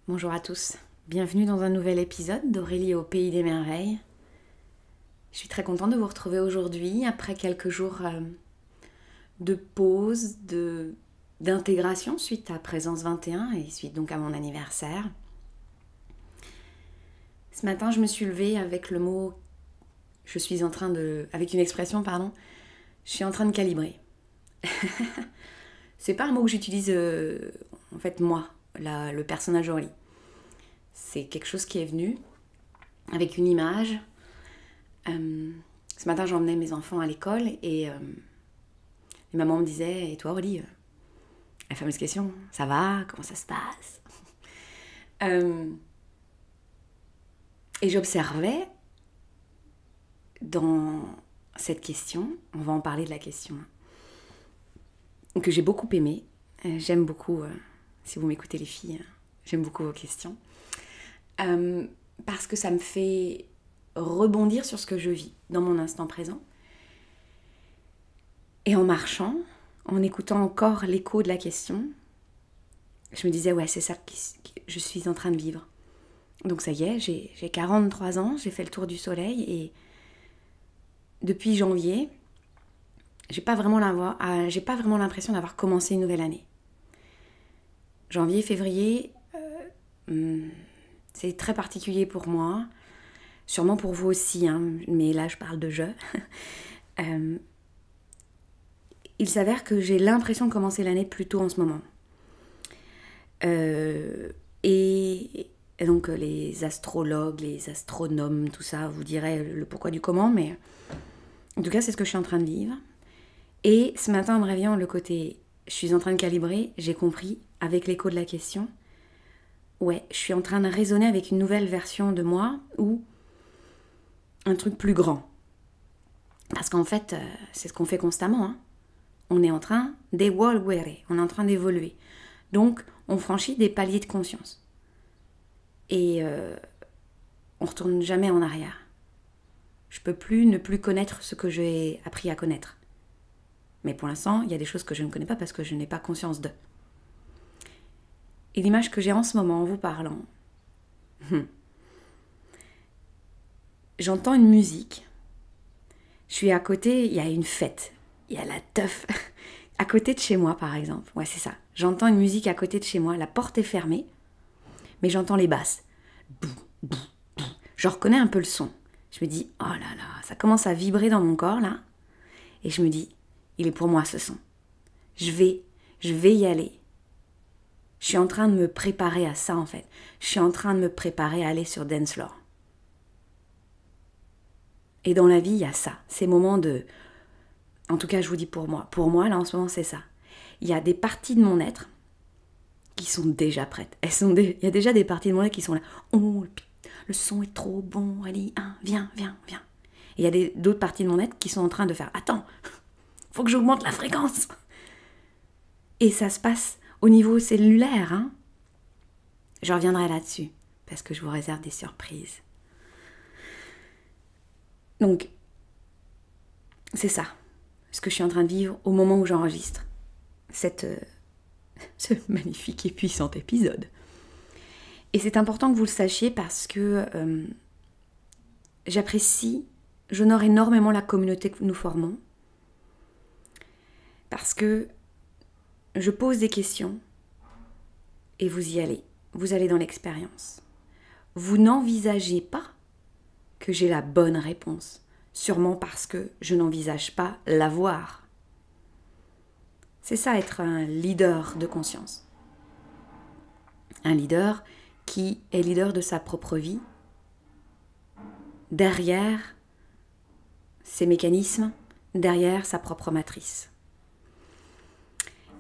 Bonjour à tous, bienvenue dans un nouvel épisode d'Aurélie au Pays des Merveilles. Je suis très contente de vous retrouver aujourd'hui après quelques jours de pause, d'intégration suite à Présence 21 et suite donc à mon anniversaire. Ce matin, je me suis levée avec le mot, avec une expression, je suis en train de calibrer. C'est pas un mot que j'utilise en fait moi, le personnage Aurélie. C'est quelque chose qui est venu avec une image. Ce matin, j'emmenais mes enfants à l'école et maman me disait « Et toi, Aurélie, la fameuse question, ça va? Comment ça se passe ?» Et j'observais dans cette question, on va en parler de la question, que j'ai beaucoup aimée. J'aime beaucoup, si vous m'écoutez les filles, j'aime beaucoup vos questions. Parce que ça me fait rebondir sur ce que je vis dans mon instant présent. Et en marchant, en écoutant encore l'écho de la question, je me disais, ouais, c'est ça que je suis en train de vivre. Donc ça y est, j'ai 43 ans, j'ai fait le tour du soleil et depuis janvier, j'ai pas vraiment l'impression d'avoir commencé une nouvelle année. Janvier, février, c'est très particulier pour moi, sûrement pour vous aussi, hein, mais là je parle de je. Il s'avère que j'ai l'impression de commencer l'année plus tôt en ce moment. Et donc les astrologues, les astronomes, tout ça, vous diraient le pourquoi du comment, mais en tout cas c'est ce que je suis en train de vivre. Et ce matin en me réveillant, le côté je suis en train de calibrer, j'ai compris avec l'écho de la question, ouais, je suis en train de raisonner avec une nouvelle version de moi ou un truc plus grand. Parce qu'en fait, c'est ce qu'on fait constamment, hein. On est en train d'évoluer, on est en train d'évoluer. Donc, on franchit des paliers de conscience. Et on ne retourne jamais en arrière. Je peux plus ne plus connaître ce que j'ai appris à connaître. Mais pour l'instant, il y a des choses que je ne connais pas parce que je n'ai pas conscience d'eux. Et l'image que j'ai en ce moment en vous parlant, j'entends une musique. Je suis à côté, il y a une fête. Il y a la teuf à côté de chez moi, par exemple. Ouais, c'est ça. J'entends une musique à côté de chez moi. La porte est fermée, mais j'entends les basses. Bou, bou, bou. Je reconnais un peu le son. Je me dis, oh là là, ça commence à vibrer dans mon corps, là. Et je me dis, il est pour moi, ce son. Je vais y aller. Je suis en train de me préparer à ça, en fait. Je suis en train de me préparer à aller sur Dance Floor. Et dans la vie, il y a ça. Ces moments de... En tout cas, je vous dis pour moi. Pour moi, là, en ce moment, c'est ça. Il y a des parties de mon être qui sont déjà prêtes. Il y a déjà des parties de mon être qui sont là. Oh, le son est trop bon. Allez, viens. Et il y a d'autres parties de mon être qui sont en train de faire. Attends, faut que j'augmente la fréquence. Et ça se passe au niveau cellulaire, hein. Je reviendrai là-dessus, parce que je vous réserve des surprises. Donc, c'est ça, ce que je suis en train de vivre au moment où j'enregistre ce magnifique et puissant épisode. Et c'est important que vous le sachiez parce que j'honore énormément la communauté que nous formons. Parce que je pose des questions et vous y allez. Vous allez dans l'expérience. Vous n'envisagez pas que j'ai la bonne réponse. Sûrement parce que je n'envisage pas l'avoir. C'est ça être un leader de conscience. Un leader qui est leader de sa propre vie, derrière ses mécanismes, derrière sa propre matrice.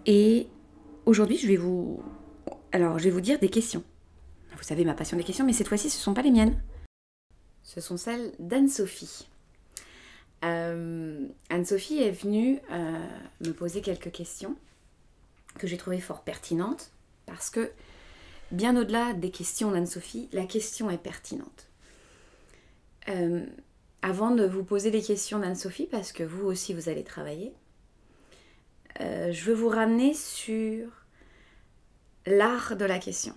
Et aujourd'hui, je vais vous dire des questions. Vous savez ma passion des questions, mais cette fois-ci, ce ne sont pas les miennes. Ce sont celles d'Anne-Sophie. Anne-Sophie est venue me poser quelques questions que j'ai trouvées fort pertinentes parce que, bien au-delà des questions d'Anne-Sophie, la question est pertinente. Avant de vous poser les questions d'Anne-Sophie, parce que vous aussi vous allez travailler, je veux vous ramener sur l'art de la question.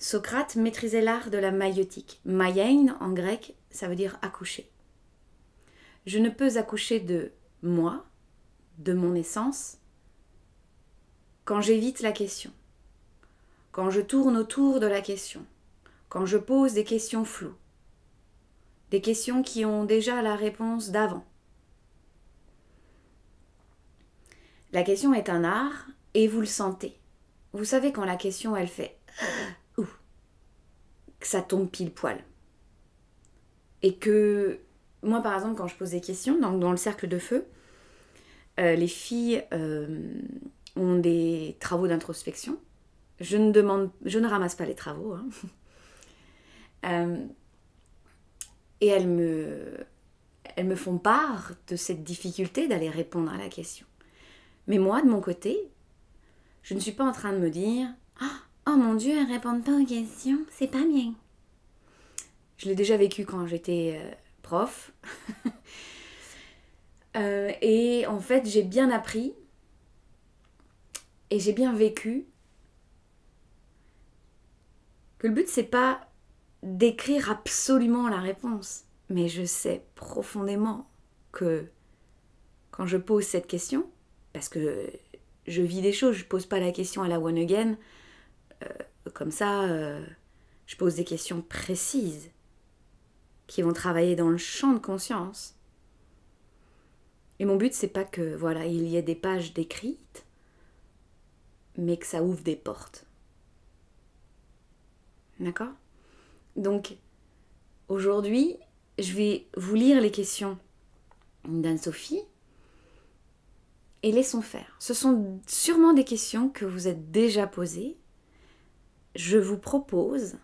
Socrate maîtrisait l'art de la maïeutique. Maïein, en grec, ça veut dire accoucher. Je ne peux accoucher de moi, de mon essence, quand j'évite la question, quand je tourne autour de la question, quand je pose des questions floues, des questions qui ont déjà la réponse d'avant. La question est un art et vous le sentez. Vous savez quand la question elle fait ouh, que ça tombe pile poil. Et que moi par exemple quand je pose des questions dans le cercle de feu, les filles ont des travaux d'introspection. Je ne ramasse pas les travaux. Et elles me font part de cette difficulté d'aller répondre à la question. Mais moi, de mon côté, je ne suis pas en train de me dire « Oh mon Dieu, elles ne répondent pas aux questions, c'est pas bien. » Je l'ai déjà vécu quand j'étais prof. Et en fait, j'ai bien appris et j'ai bien vécu que le but, c'est pas d'écrire absolument la réponse. Mais je sais profondément que quand je pose cette question, parce que je vis des choses, je pose pas la question à la one again, comme ça, je pose des questions précises qui vont travailler dans le champ de conscience. Et mon but, c'est pas que voilà, il y ait des pages décrites, mais que ça ouvre des portes. D'accord ? Donc, aujourd'hui, je vais vous lire les questions d'Anne-Sophie et laissons faire. Ce sont sûrement des questions que vous êtes déjà posées. Je vous propose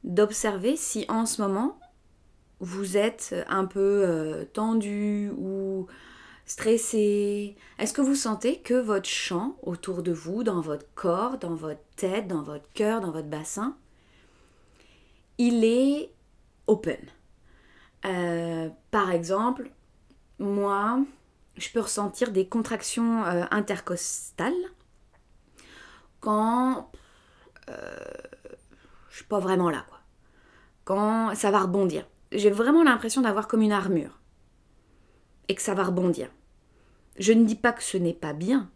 d'observer si en ce moment vous êtes un peu tendu ou stressé. Est-ce que vous sentez que votre champ autour de vous, dans votre corps, dans votre tête, dans votre cœur, dans votre bassin, il est open? Par exemple, moi, je peux ressentir des contractions intercostales quand je suis pas vraiment là, quoi. Quand ça va rebondir. J'ai vraiment l'impression d'avoir comme une armure et que ça va rebondir. Je ne dis pas que ce n'est pas bien,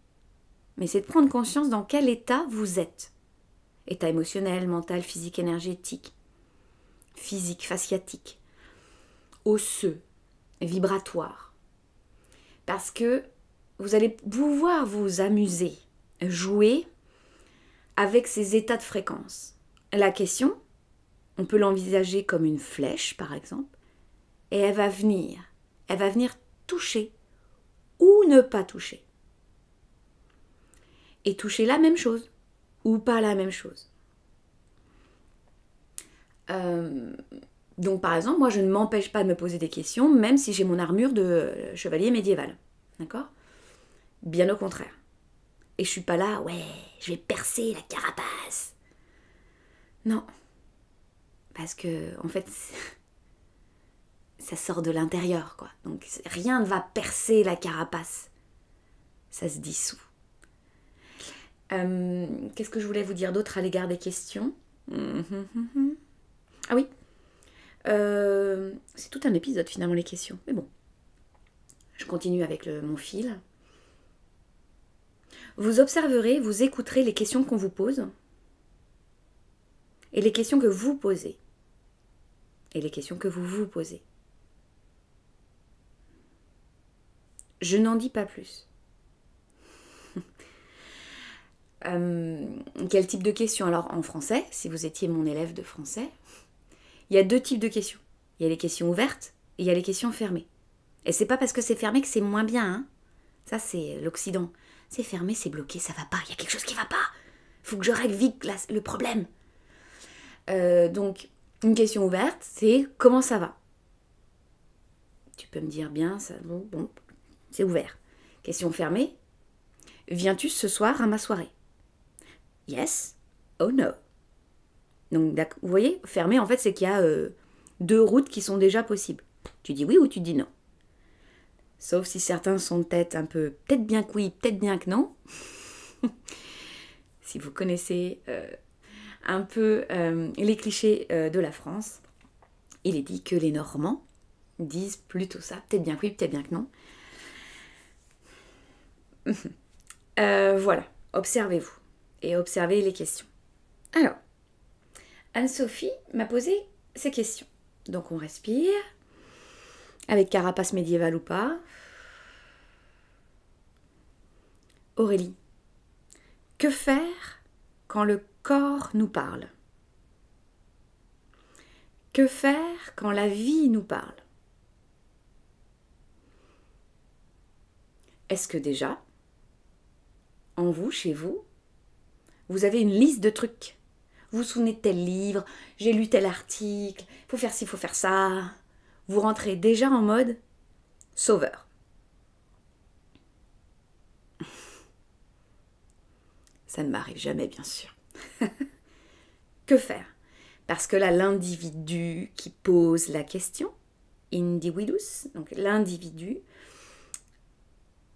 mais c'est de prendre conscience dans quel état vous êtes. État émotionnel, mental, physique, énergétique, physique, fasciatique, osseux, vibratoire. Parce que vous allez pouvoir vous amuser, jouer avec ces états de fréquence. La question, on peut l'envisager comme une flèche, par exemple, et elle va venir toucher ou ne pas toucher. Et toucher la même chose ou pas la même chose. Donc par exemple, moi je ne m'empêche pas de me poser des questions, même si j'ai mon armure de chevalier médiéval. D'accord ? Bien au contraire. Et je suis pas là, ouais, je vais percer la carapace. Non. Parce que, en fait, ça sort de l'intérieur, quoi. Donc rien ne va percer la carapace. Ça se dissout. Qu'est-ce que je voulais vous dire d'autre à l'égard des questions ? Ah oui. C'est tout un épisode finalement les questions. Mais bon. Je continue avec mon fil. Vous observerez, vous écouterez les questions qu'on vous pose. Et les questions que vous posez. Et les questions que vous vous posez. Je n'en dis pas plus. Quel type de questions? Alors en français, si vous étiez mon élève de français, il y a deux types de questions. Il y a les questions ouvertes et il y a les questions fermées. Et c'est pas parce que c'est fermé que c'est moins bien, hein. Ça c'est l'Occident. C'est fermé, c'est bloqué, ça va pas, il y a quelque chose qui va pas. Faut que je règle vite le problème. Donc, une question ouverte, c'est comment ça va? Tu peux me dire bien, ça, bon, c'est ouvert. Question fermée, viens-tu ce soir à ma soirée? Yes, oh no. Donc, vous voyez, fermé, en fait, c'est qu'il y a deux routes qui sont déjà possibles. Tu dis oui ou tu dis non. Sauf si certains sont peut-être bien que oui, peut-être bien que non. Si vous connaissez un peu les clichés de la France. Il est dit que les Normands disent plutôt ça. Peut-être bien que oui, peut-être bien que non. Voilà, observez-vous et observez les questions. Alors, Anne-Sophie m'a posé ces questions. Donc on respire, avec carapace médiévale ou pas. Aurélie, que faire quand le corps nous parle? Que faire quand la vie nous parle? Est-ce que déjà, en vous, chez vous, vous avez une liste de trucs? Vous vous souvenez de tel livre, j'ai lu tel article, faut faire ci, faut faire ça. Vous rentrez déjà en mode sauveur. Ça ne m'arrive jamais, bien sûr. Que faire? Parce que là, l'individu qui pose la question, individus, donc l'individu,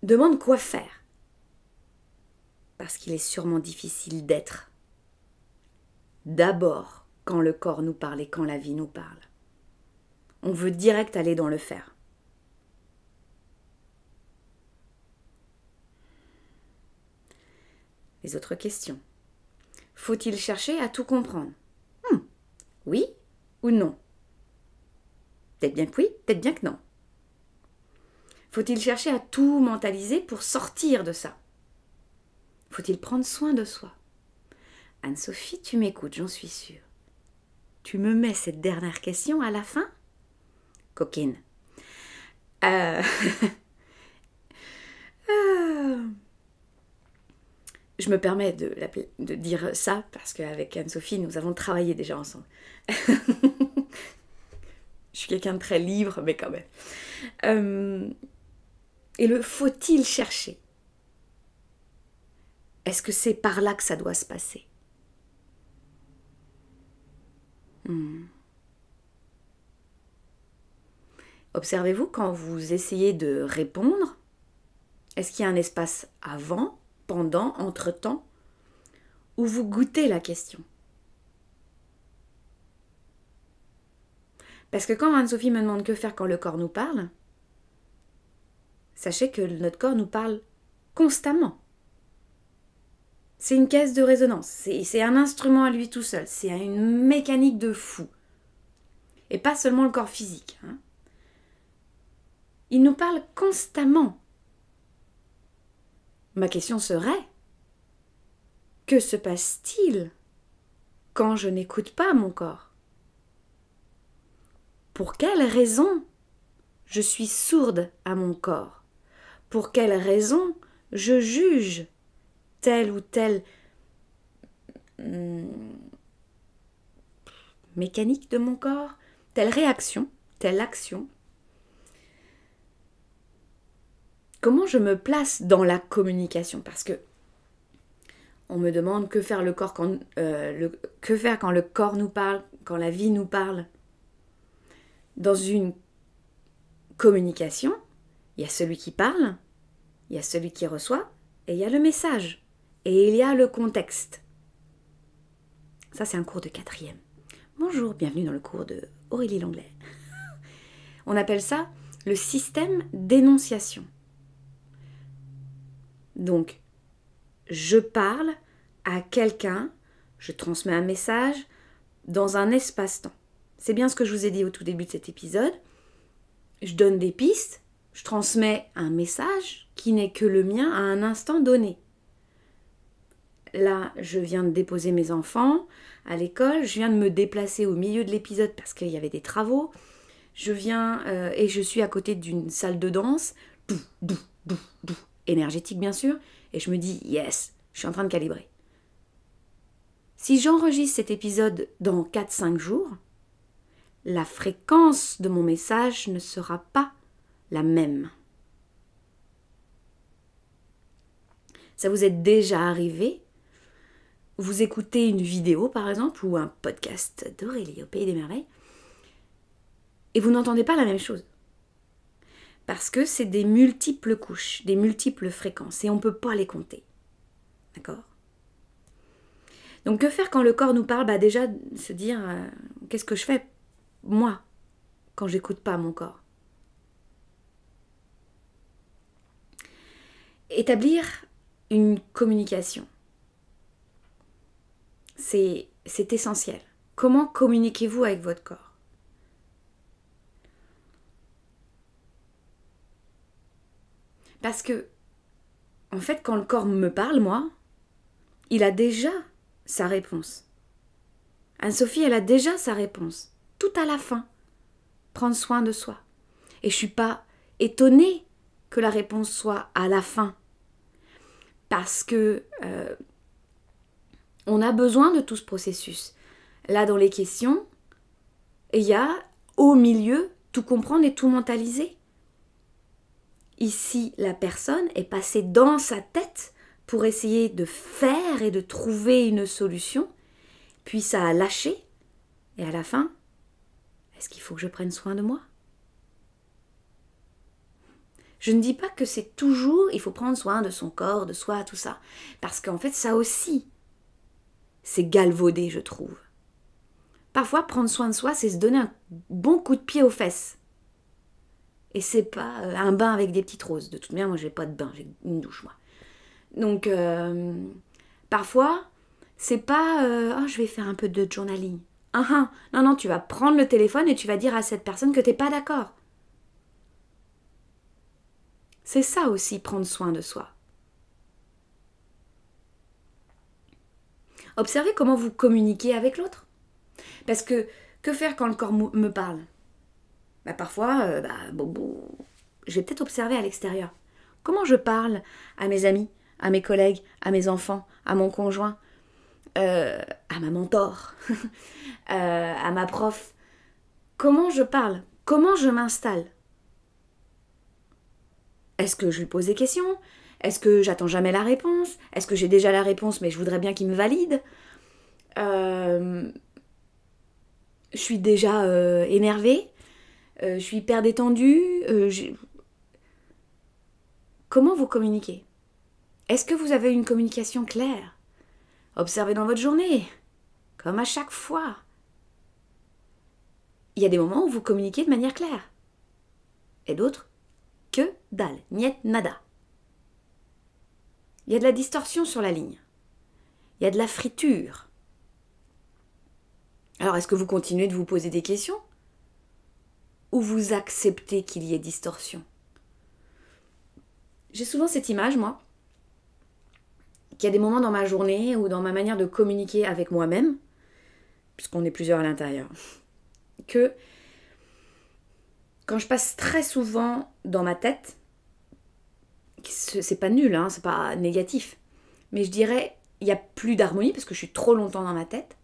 demande quoi faire. Parce qu'il est sûrement difficile d'être. D'abord, quand le corps nous parle et quand la vie nous parle. On veut direct aller dans le faire. Les autres questions. Faut-il chercher à tout comprendre? Oui ou non? Peut-être bien que oui, peut-être bien que non. Faut-il chercher à tout mentaliser pour sortir de ça? Faut-il prendre soin de soi? Anne-Sophie, tu m'écoutes, j'en suis sûre. Tu me mets cette dernière question à la fin? Coquine. Je me permets de dire ça parce qu'avec Anne-Sophie, nous avons travaillé déjà ensemble. Je suis quelqu'un de très libre, mais quand même. Et le faut-il chercher? Est-ce que c'est par là que ça doit se passer? Observez-vous quand vous essayez de répondre, est-ce qu'il y a un espace avant, pendant, entre-temps, où vous goûtez la question? Parce que quand Anne-Sophie me demande que faire quand le corps nous parle, sachez que notre corps nous parle constamment. C'est une caisse de résonance, c'est un instrument à lui tout seul, c'est une mécanique de fou. Et pas seulement le corps physique. Il nous parle constamment. Ma question serait, que se passe-t-il quand je n'écoute pas mon corps? Pour quelle raison je suis sourde à mon corps? Pour quelle raison je juge telle ou telle mécanique de mon corps, telle réaction, telle action? Comment je me place dans la communication? Parce que on me demande que faire que faire quand le corps nous parle, quand la vie nous parle. Dans une communication, il y a celui qui parle, il y a celui qui reçoit, et il y a le message. Et il y a le contexte. Ça, c'est un cours de 4e. Bonjour, bienvenue dans le cours de Aurélie Langlais. On appelle ça le système d'énonciation. Donc, je parle à quelqu'un, je transmets un message dans un espace-temps. C'est bien ce que je vous ai dit au tout début de cet épisode. Je donne des pistes, je transmets un message qui n'est que le mien à un instant donné. Là, je viens de déposer mes enfants à l'école, je viens de me déplacer au milieu de l'épisode parce qu'il y avait des travaux. Je viens et je suis à côté d'une salle de danse, énergétique bien sûr, et je me dis yes, je suis en train de calibrer. Si j'enregistre cet épisode dans 4-5 jours, la fréquence de mon message ne sera pas la même. Ça vous est déjà arrivé? Vous écoutez une vidéo par exemple ou un podcast d'Aurélie au Pays des Merveilles et vous n'entendez pas la même chose. Parce que c'est des multiples couches, des multiples fréquences et on ne peut pas les compter. D'accord? Donc que faire quand le corps nous parle? Déjà, se dire, qu'est-ce que je fais, moi, quand j'écoute pas mon corps? Établir une communication. C'est essentiel. Comment communiquez-vous avec votre corps? Parce que, en fait, quand le corps me parle, moi, il a déjà sa réponse. Anne-Sophie, elle a déjà sa réponse. Tout à la fin. Prendre soin de soi. Et je ne suis pas étonnée que la réponse soit à la fin. Parce que on a besoin de tout ce processus. Là, dans les questions, il y a au milieu tout comprendre et tout mentaliser. Ici, la personne est passée dans sa tête pour essayer de faire et de trouver une solution, puis ça a lâché, et à la fin, est-ce qu'il faut que je prenne soin de moi? Je ne dis pas que c'est toujours, il faut prendre soin de son corps, de soi, tout ça, parce qu'en fait, ça aussi, c'est galvaudé, je trouve. Parfois, prendre soin de soi, c'est se donner un bon coup de pied aux fesses. Et c'est pas un bain avec des petites roses. De toute manière, moi, j'ai pas de bain, j'ai une douche, moi. Donc, parfois, c'est pas oh, je vais faire un peu de journaling. Non, non, tu vas prendre le téléphone et tu vas dire à cette personne que t'es pas d'accord. C'est ça aussi, prendre soin de soi. Observez comment vous communiquez avec l'autre. Parce que faire quand le corps me parle? Parfois, je vais peut-être observer à l'extérieur. Comment je parle à mes amis, à mes collègues, à mes enfants, à mon conjoint, à ma mentor, à ma prof? Comment je parle? Comment je m'installe? Est-ce que je lui pose des questions? Est-ce que j'attends jamais la réponse? Est-ce que j'ai déjà la réponse mais je voudrais bien qu'il me valide? Je suis déjà énervée? Je suis hyper détendue? Comment vous communiquez? Est-ce que vous avez une communication claire? Observez dans votre journée, comme à chaque fois. Il y a des moments où vous communiquez de manière claire. Et d'autres, que dalle, niet nada. Il y a de la distorsion sur la ligne. Il y a de la friture. Alors, est-ce que vous continuez de vous poser des questions? Ou vous acceptez qu'il y ait distorsion? J'ai souvent cette image, moi, qu'il y a des moments dans ma journée ou dans ma manière de communiquer avec moi-même, puisqu'on est plusieurs à l'intérieur, que quand je passe très souvent dans ma tête, c'est pas nul, hein, c'est pas négatif, mais je dirais, il n'y a plus d'harmonie parce que je suis trop longtemps dans ma tête,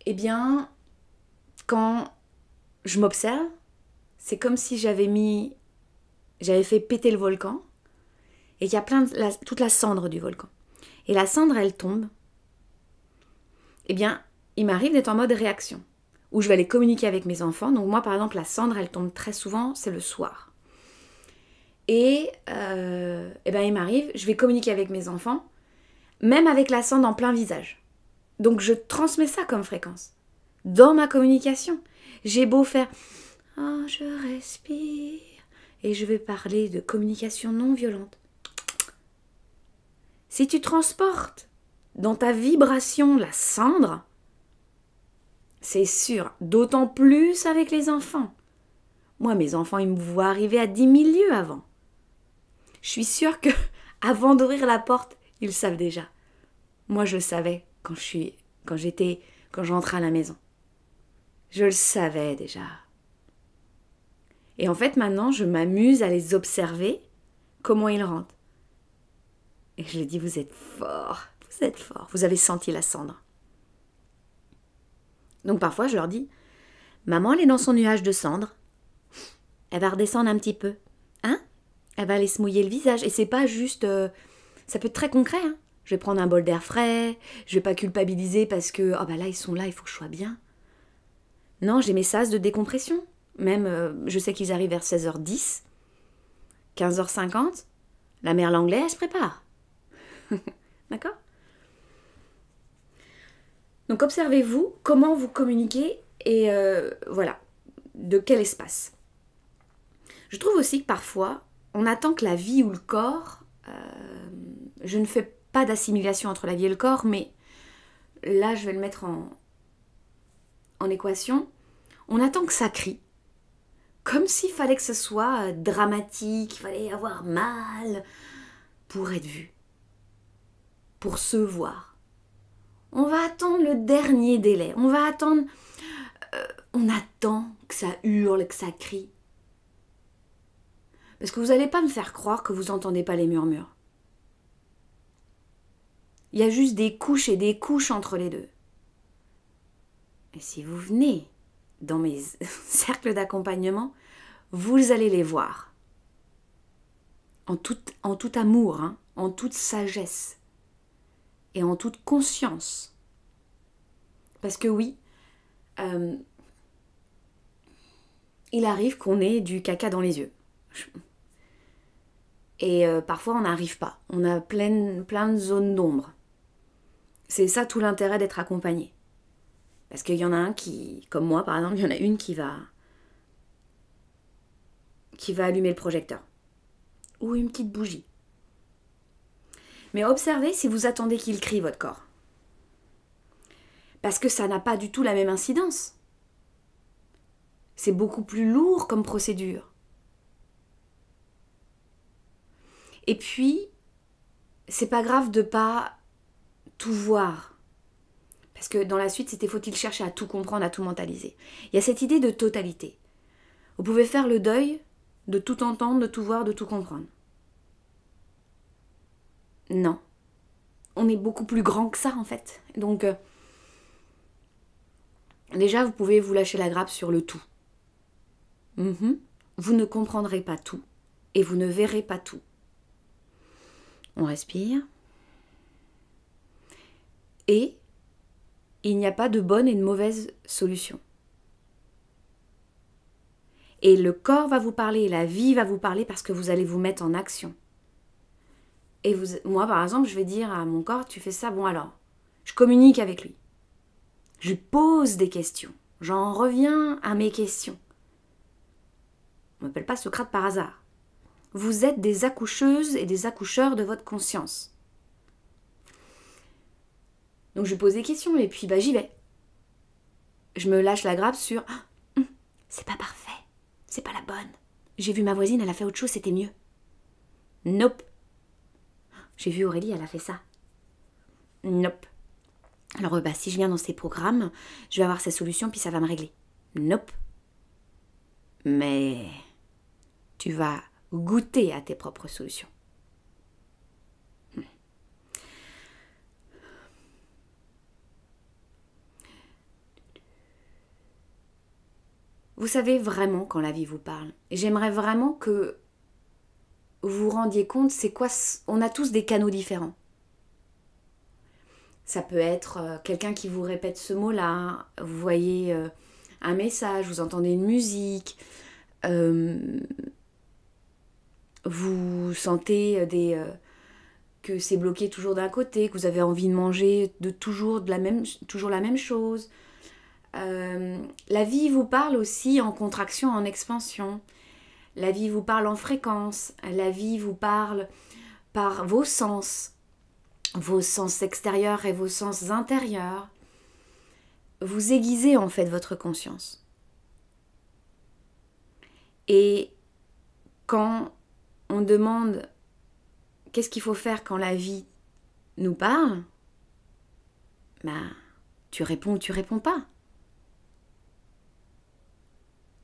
eh bien, quand je m'observe, c'est comme si j'avais fait péter le volcan, et il y a toute la cendre du volcan. Et la cendre, elle tombe. Eh bien, il m'arrive d'être en mode réaction, où je vais aller communiquer avec mes enfants. Donc moi, par exemple, la cendre, elle tombe très souvent, c'est le soir. Et il m'arrive, je vais communiquer avec mes enfants, même avec la cendre en plein visage. Donc je transmets ça comme fréquence. Dans ma communication, j'ai beau faire « Oh, je respire » et je vais parler de communication non violente. Si tu transportes dans ta vibration la cendre, c'est sûr, d'autant plus avec les enfants. Moi, mes enfants, ils me voient arriver à 10 000 lieues avant. Je suis sûre que avant d'ouvrir la porte, ils le savent déjà. Moi, je le savais quand j'entrais à la maison. Je le savais déjà. Et en fait, maintenant, je m'amuse à les observer, comment ils rentrent. Et je leur dis, vous êtes forts, vous avez senti la cendre. Donc parfois, je leur dis, maman, elle est dans son nuage de cendre, elle va redescendre un petit peu, hein? Elle va aller se mouiller le visage. Et c'est pas juste, ça peut être très concret, hein? Je vais prendre un bol d'air frais, je vais pas culpabiliser parce que, là, ils sont là, il faut que je sois bien. Non, j'ai mes sas de décompression. Même, je sais qu'ils arrivent vers 16h10, 15h50, la mère Langlais, elle se prépare. D'accord? Donc observez-vous comment vous communiquez et voilà, de quel espace. Je trouve aussi que parfois, on attend que la vie ou le corps, je ne fais pas d'assimilation entre la vie et le corps, mais là je vais le mettre en équation, on attend que ça crie. Comme s'il fallait que ce soit dramatique, il fallait avoir mal pour être vu, pour se voir. On va attendre le dernier délai, on attend que ça hurle, que ça crie. Parce que vous n'allez pas me faire croire que vous n'entendez pas les murmures. Il y a juste des couches et des couches entre les deux. Et si vous venez dans mes cercles d'accompagnement, vous allez les voir. En tout amour, hein, en toute sagesse et en toute conscience. Parce que oui, il arrive qu'on ait du caca dans les yeux. Et parfois on n'arrive pas. On a plein de zones d'ombre. C'est ça tout l'intérêt d'être accompagné. Parce qu'il y en a un qui, comme moi par exemple, il y en a une qui va allumer le projecteur. Ou une petite bougie. Mais observez si vous attendez qu'il crie votre corps. Parce que ça n'a pas du tout la même incidence. C'est beaucoup plus lourd comme procédure. Et puis, c'est pas grave de pas tout voir. Parce que dans la suite, c'était faut-il chercher à tout comprendre, à tout mentaliser. Il y a cette idée de totalité. Vous pouvez faire le deuil de tout entendre, de tout voir, de tout comprendre. Non. On est beaucoup plus grand que ça, en fait. Donc, déjà, vous pouvez vous lâcher la grappe sur le tout. Vous ne comprendrez pas tout et vous ne verrez pas tout. On respire. Et il n'y a pas de bonne et de mauvaise solution. Et le corps va vous parler, et la vie va vous parler parce que vous allez vous mettre en action. Et moi, par exemple, je vais dire à mon corps, tu fais ça, bon alors, je communique avec lui. Je pose des questions. J'en reviens à mes questions. On ne m'appelle pas Socrate par hasard. Vous êtes des accoucheuses et des accoucheurs de votre conscience. Donc je pose des questions et puis j'y vais. Je me lâche la grappe sur c'est pas parfait, c'est pas la bonne. J'ai vu ma voisine, elle a fait autre chose, c'était mieux. Nope. J'ai vu Aurélie, elle a fait ça. Nope. Alors si je viens dans ces programmes, je vais avoir ces solutions puis ça va me régler. Nope. Mais tu vas goûter à tes propres solutions. Vous savez vraiment quand la vie vous parle. Et j'aimerais vraiment que vous vous rendiez compte, c'est quoi, on a tous des canaux différents. Ça peut être quelqu'un qui vous répète ce mot-là, vous voyez un message, vous entendez une musique, vous sentez que c'est bloqué toujours d'un côté, que vous avez envie de manger toujours la même chose. La vie vous parle aussi en contraction, en expansion. La vie vous parle en fréquence. La vie vous parle par vos sens extérieurs et vos sens intérieurs. Vous aiguisez en fait votre conscience. Et quand on demande qu'est-ce qu'il faut faire quand la vie nous parle, tu réponds ou tu réponds pas.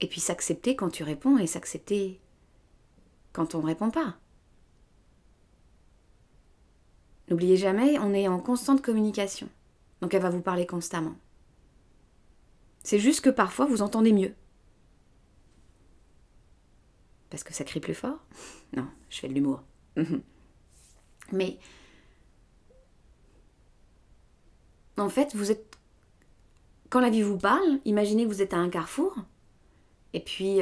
Et puis s'accepter quand tu réponds et s'accepter quand on ne répond pas. N'oubliez jamais, on est en constante communication. Donc elle va vous parler constamment. C'est juste que parfois vous entendez mieux. Parce que ça crie plus fort ? Non, je fais de l'humour. Mais en fait, quand la vie vous parle, imaginez que vous êtes à un carrefour. Et puis,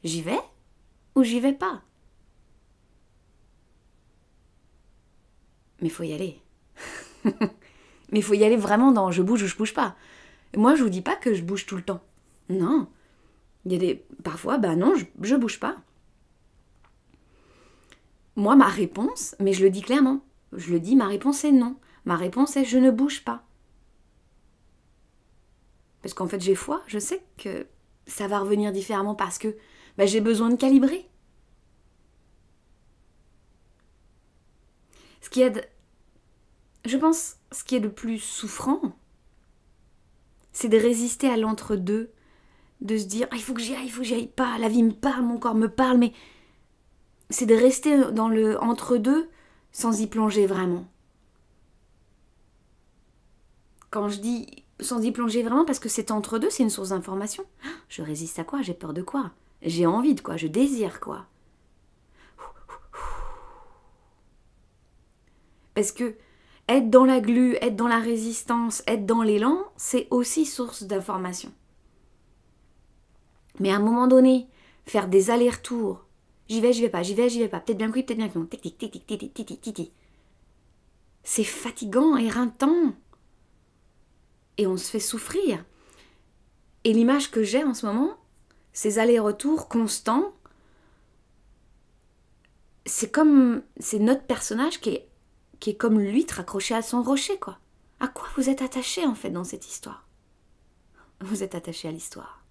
j'y vais ou j'y vais pas. Mais il faut y aller. Mais il faut y aller vraiment dans je bouge ou je bouge pas. Moi, je vous dis pas que je bouge tout le temps. Non. Il y a des... Parfois, non, je bouge pas. Moi, ma réponse, mais je le dis clairement, je le dis, ma réponse est non. Ma réponse est je ne bouge pas. Parce qu'en fait, j'ai foi, je sais que ça va revenir différemment parce que j'ai besoin de calibrer. Je pense, ce qui est le plus souffrant, c'est de résister à l'entre-deux, de se dire il faut que j'y aille pas, la vie me parle, mon corps me parle, mais c'est de rester dans le entre-deux sans y plonger vraiment. Quand je dis sans y plonger vraiment, parce que c'est entre-deux, c'est une source d'information. Je résiste à quoi? J'ai peur de quoi? J'ai envie de quoi? Je désire quoi? Parce que être dans la glu, être dans la résistance, être dans l'élan, c'est aussi source d'information. Mais à un moment donné, faire des allers-retours, j'y vais pas, peut-être bien que oui, peut-être bien que non, tic, c'est fatigant, éreintant. Et on se fait souffrir. Et l'image que j'ai en ce moment, ces allers-retours constants, c'est notre personnage qui est comme l'huître accroché à son rocher, quoi. À quoi vous êtes attaché, en fait, dans cette histoire? Vous êtes attaché à l'histoire.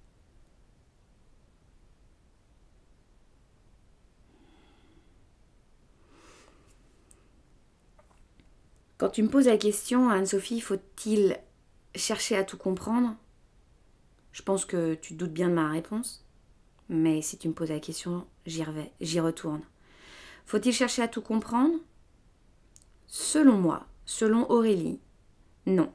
Quand tu me poses la question, Anne-Sophie, faut-il chercher à tout comprendre? Je pense que tu te doutes bien de ma réponse. Mais si tu me poses la question, j'y retourne. Faut-il chercher à tout comprendre? Selon moi, selon Aurélie, non.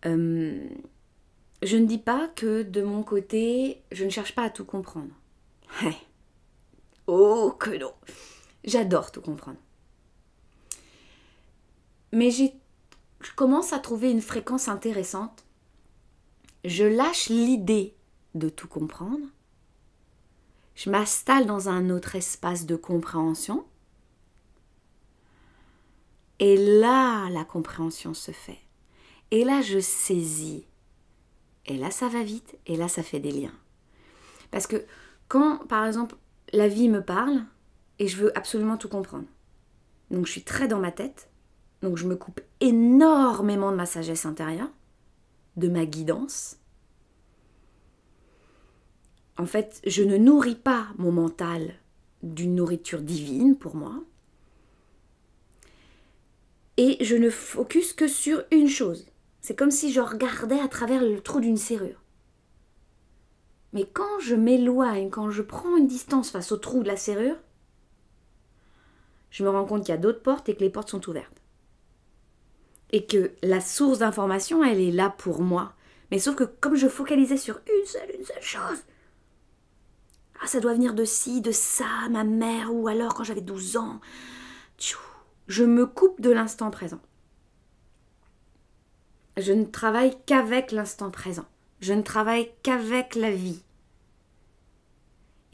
Je ne dis pas que de mon côté, je ne cherche pas à tout comprendre. Oh que non! J'adore tout comprendre. Mais je commence à trouver une fréquence intéressante. Je lâche l'idée de tout comprendre. Je m'installe dans un autre espace de compréhension. Et là, la compréhension se fait. Et là, je saisis. Et là, ça va vite. Et là, ça fait des liens. Parce que quand, par exemple, la vie me parle et je veux absolument tout comprendre. Donc, je suis très dans ma tête. Donc, je me coupe énormément de ma sagesse intérieure, de ma guidance. En fait, je ne nourris pas mon mental d'une nourriture divine pour moi. Et je ne focus que sur une chose. C'est comme si je regardais à travers le trou d'une serrure. Mais quand je m'éloigne, quand je prends une distance face au trou de la serrure, je me rends compte qu'il y a d'autres portes et que les portes sont ouvertes. Et que la source d'information, elle est là pour moi. Mais sauf que comme je focalisais sur une seule chose, ça doit venir de ci, de ça, ma mère, ou alors quand j'avais 12 ans, je me coupe de l'instant présent. Je ne travaille qu'avec l'instant présent. Je ne travaille qu'avec la vie.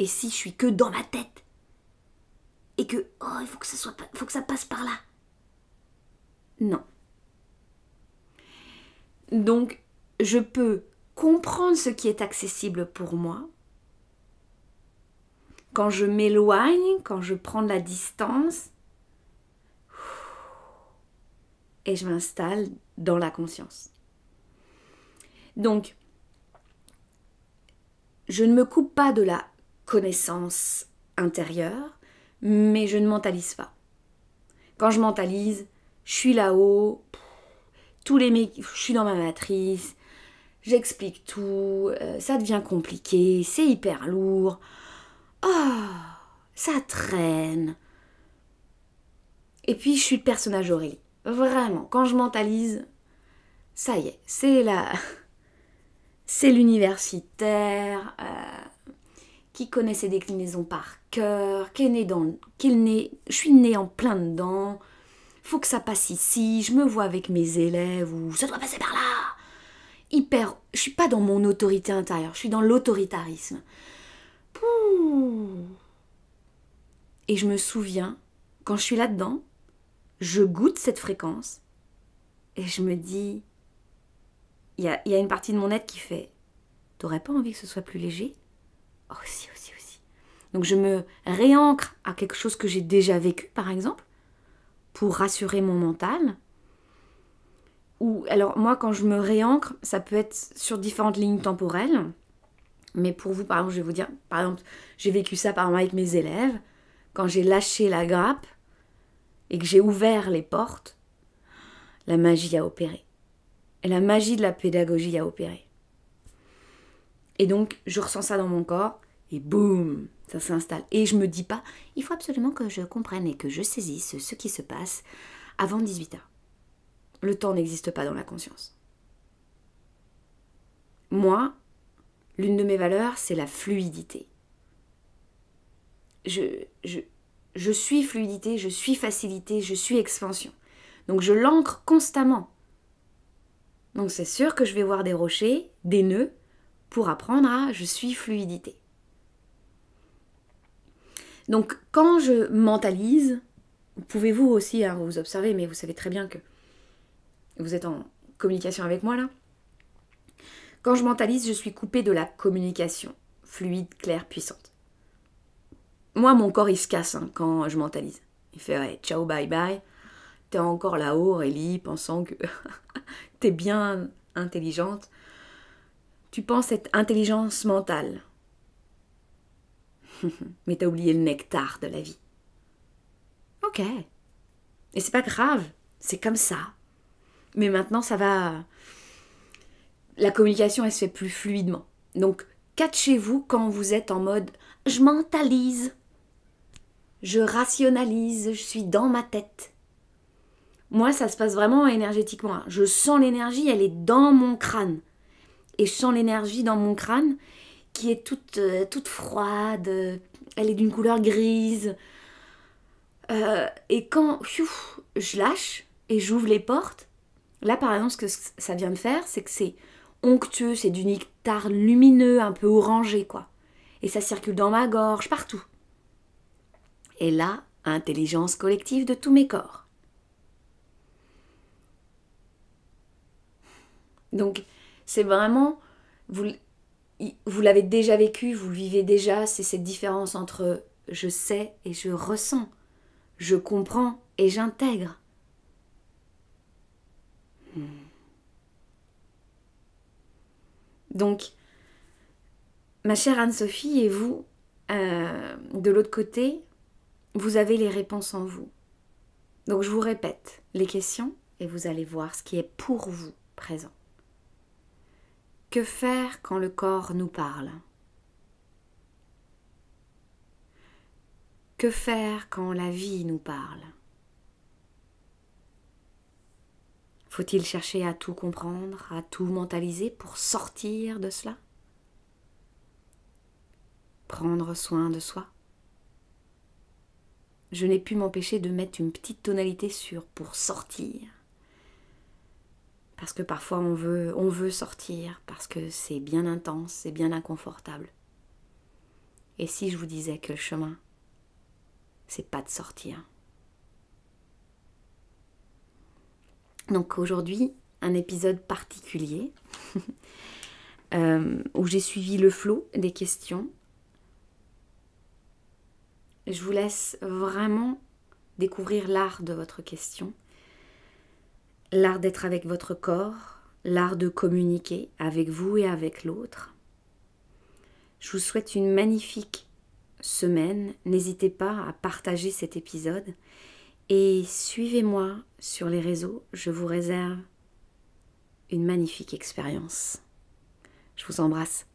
Et si je suis que dans ma tête, et que, il faut que ça passe par là. Non. Donc, je peux comprendre ce qui est accessible pour moi. Quand je m'éloigne, quand je prends de la distance, et je m'installe dans la conscience. Donc, je ne me coupe pas de la connaissance intérieure, mais je ne mentalise pas. Quand je mentalise, je suis là-haut, je suis dans ma matrice, j'explique tout, ça devient compliqué, c'est hyper lourd, ça traîne. Et puis je suis le personnage Aurélie. Vraiment, quand je mentalise, ça y est, c'est l'universitaire qui connaît ses déclinaisons par cœur, je suis née en plein dedans, faut que ça passe ici, je me vois avec mes élèves, ou ça doit passer par là. Je suis pas dans mon autorité intérieure, je suis dans l'autoritarisme. Et je me souviens, quand je suis là-dedans, je goûte cette fréquence et je me dis, il y a une partie de mon être qui fait, t'aurais pas envie que ce soit plus léger? Oh, aussi. Donc je me réancre à quelque chose que j'ai déjà vécu, par exemple, pour rassurer mon mental. Ou alors moi, quand je me réancre, ça peut être sur différentes lignes temporelles. Mais pour vous, par exemple, je vais vous dire, par exemple, j'ai vécu ça par exemple avec mes élèves. Quand j'ai lâché la grappe et que j'ai ouvert les portes, la magie a opéré. Et la magie de la pédagogie a opéré. Et donc, je ressens ça dans mon corps et boum, ça s'installe. Et je me dis pas, il faut absolument que je comprenne et que je saisisse ce qui se passe avant 18h. Le temps n'existe pas dans la conscience. Moi, l'une de mes valeurs, c'est la fluidité. Je suis fluidité, je suis facilité, je suis expansion. Donc je l'ancre constamment. Donc c'est sûr que je vais voir des rochers, des nœuds, pour apprendre à je suis fluidité. Donc quand je mentalise, pouvez-vous aussi vous observer, mais vous savez très bien que vous êtes en communication avec moi là. Quand je mentalise, je suis coupée de la communication fluide, claire, puissante. Moi, mon corps, il se casse quand je mentalise. Il fait ouais, ciao, bye bye. T'es encore là-haut, Aurélie, pensant que t'es bien intelligente. Tu penses cette intelligence mentale. Mais t'as oublié le nectar de la vie. Ok. Et c'est pas grave. C'est comme ça. Mais maintenant, ça va... La communication, elle se fait plus fluidement. Donc, catchez-vous quand vous êtes en mode « je mentalise ». Je rationalise, je suis dans ma tête. Moi, ça se passe vraiment énergétiquement. Je sens l'énergie, elle est dans mon crâne. Et je sens l'énergie dans mon crâne qui est toute froide. Elle est d'une couleur grise. Et quand je lâche et j'ouvre les portes, là, par exemple, ce que ça vient de faire, c'est que c'est onctueux, c'est du nectar lumineux, un peu orangé, quoi. Et ça circule dans ma gorge, partout. Et là, intelligence collective de tous mes corps. Donc, c'est vraiment, vous l'avez déjà vécu, vous le vivez déjà, c'est cette différence entre je sais et je ressens, je comprends et j'intègre. Donc, ma chère Anne-Sophie et vous, de l'autre côté, vous avez les réponses en vous. Donc je vous répète les questions et vous allez voir ce qui est pour vous présent. Que faire quand le corps nous parle? Que faire quand la vie nous parle? Faut-il chercher à tout comprendre, à tout mentaliser pour sortir de cela? Prendre soin de soi? Je n'ai pu m'empêcher de mettre une petite tonalité sur pour sortir. Parce que parfois on veut sortir, parce que c'est bien intense, c'est bien inconfortable. Et si je vous disais que le chemin, c'est pas de sortir. Donc aujourd'hui, un épisode particulier où j'ai suivi le flot des questions. Je vous laisse vraiment découvrir l'art de votre question, l'art d'être avec votre corps, l'art de communiquer avec vous et avec l'autre. Je vous souhaite une magnifique semaine. N'hésitez pas à partager cet épisode et suivez-moi sur les réseaux. Je vous réserve une magnifique expérience. Je vous embrasse.